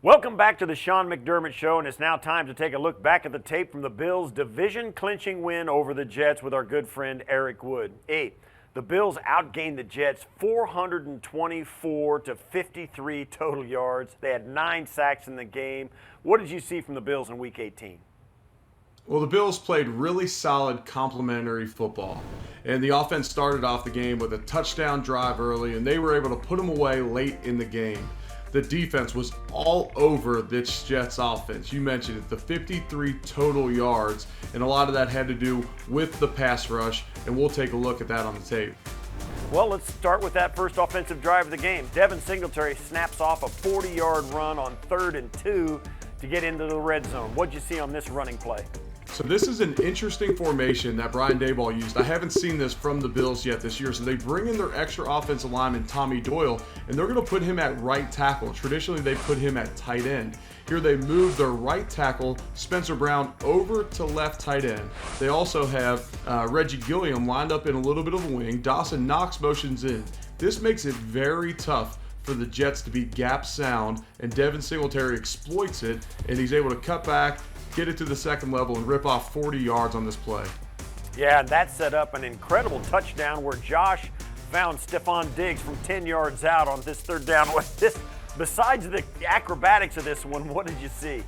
Welcome back to the Sean McDermott Show, and it's now time to take a look back at the tape from the Bills' division clinching win over the Jets with our good friend Eric Wood. The Bills outgained the Jets 424 to 53 total yards. They had 9 sacks in the game. What did you see from the Bills in Week 18? Well, the Bills played really solid complementary football, and the offense started off the game with a touchdown drive early, and they were able to put them away late in the game. The defense was all over this Jets offense. You mentioned it, the 53 total yards, and a lot of that had to do with the pass rush, and we'll take a look at that on the tape. Well, let's start with that first offensive drive of the game. Devin Singletary snaps off a 40-yard run on 3rd and 2 to get into the red zone. What'd you see on this running play? So this is an interesting formation that Brian Daboll used. I haven't seen this from the Bills yet this year. So they bring in their extra offensive lineman, Tommy Doyle, and they're going to put him at right tackle. Traditionally, they put him at tight end. Here they move their right tackle, Spencer Brown, over to left tight end. They also have Reggie Gilliam lined up in a little bit of a wing. Dawson Knox motions in. This makes it very tough for the Jets to be gap sound, and Devin Singletary exploits it, and he's able to cut back, get it to the second level, and rip off 40 yards on this play. Yeah, and that set up an incredible touchdown where Josh found Stephon Diggs from 10 yards out on this third down. Besides the acrobatics of this one, what did you see?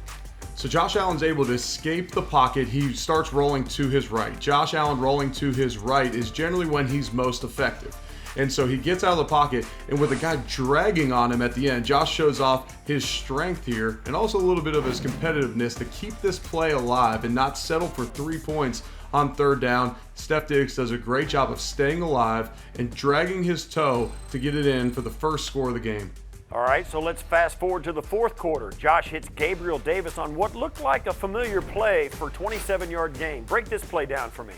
So Josh Allen's able to escape the pocket. He starts rolling to his right. Josh Allen rolling to his right is generally when he's most effective. And so he gets out of the pocket, and with a guy dragging on him at the end, Josh shows off his strength here and also a little bit of his competitiveness to keep this play alive and not settle for 3 points on third down. Steph Diggs does a great job of staying alive and dragging his toe to get it in for the first score of the game. All right, so let's fast forward to the fourth quarter. Josh hits Gabriel Davis on what looked like a familiar play for a 27-yard gain. Break this play down for me.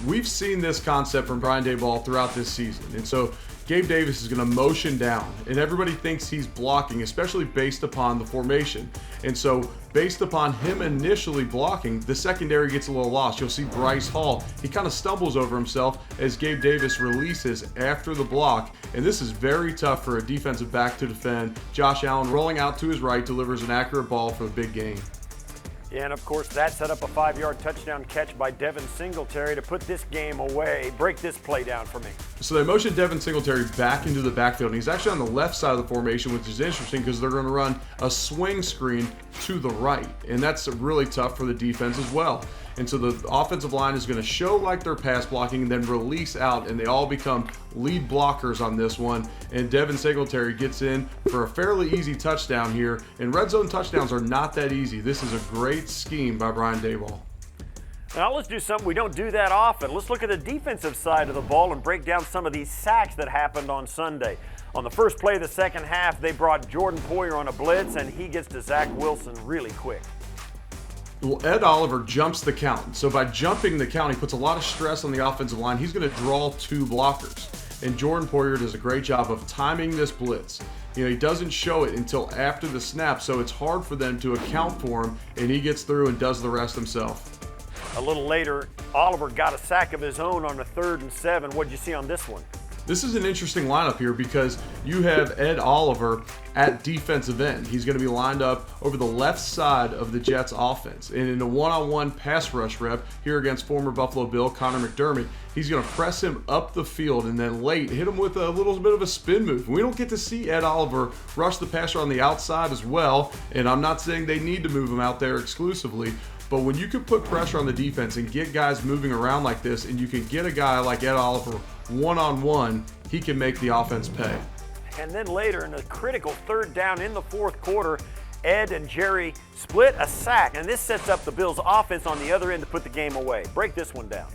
We've seen this concept from Brian Daboll throughout this season. And so Gabe Davis is going to motion down, and everybody thinks he's blocking, especially based upon the formation. And so based upon him initially blocking, the secondary gets a little lost. You'll see Bryce Hall, he kind of stumbles over himself as Gabe Davis releases after the block. And this is very tough for a defensive back to defend. Josh Allen rolling out to his right delivers an accurate ball for the big gain. Yeah, and of course that set up a 5-yard touchdown catch by Devin Singletary to put this game away. Break this play down for me. So they motion Devin Singletary back into the backfield, and he's actually on the left side of the formation, which is interesting because they're going to run a swing screen to the right, and that's really tough for the defense as well. And so the offensive line is going to show like they're pass blocking and then release out, and they all become lead blockers on this one. And Devin Singletary gets in for a fairly easy touchdown here. And red zone touchdowns are not that easy. This is a great scheme by Brian Daboll. Now let's do something we don't do that often. Let's look at the defensive side of the ball and break down some of these sacks that happened on Sunday. On the first play of the second half, they brought Jordan Poyer on a blitz, and he gets to Zach Wilson really quick. Well, Ed Oliver jumps the count. So by jumping the count, he puts a lot of stress on the offensive line. He's going to draw 2 blockers. And Jordan Poyer does a great job of timing this blitz. He doesn't show it until after the snap, so it's hard for them to account for him, and he gets through and does the rest himself. A little later, Oliver got a sack of his own on a 3rd and 7. What'd you see on this one? This is an interesting lineup here because you have Ed Oliver at defensive end. He's going to be lined up over the left side of the Jets offense. And in a one-on-one pass rush rep here against former Buffalo Bill Connor McDermott, he's going to press him up the field and then late hit him with a little bit of a spin move. We don't get to see Ed Oliver rush the passer on the outside as well, and I'm not saying they need to move him out there exclusively, but when you can put pressure on the defense and get guys moving around like this, and you can get a guy like Ed Oliver one-on-one, he can make the offense pay. And then later in a critical 3rd down in the 4th quarter, Ed and Jerry split a sack, and this sets up the Bills' offense on the other end to put the game away. Break this one down.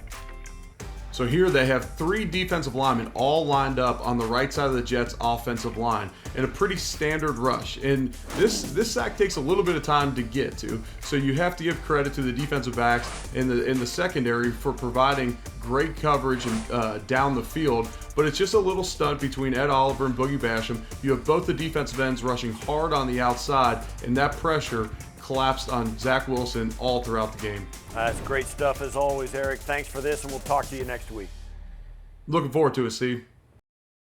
So here they have 3 defensive linemen all lined up on the right side of the Jets' offensive line in a pretty standard rush. And this sack takes a little bit of time to get to, so you have to give credit to the defensive backs in the secondary for providing great coverage and down the field. But it's just a little stunt between Ed Oliver and Boogie Basham. You have both the defensive ends rushing hard on the outside, and that pressure collapsed on Zach Wilson all throughout the game. That's great stuff as always, Eric. Thanks for this, and we'll talk to you next week. Looking forward to it, Steve.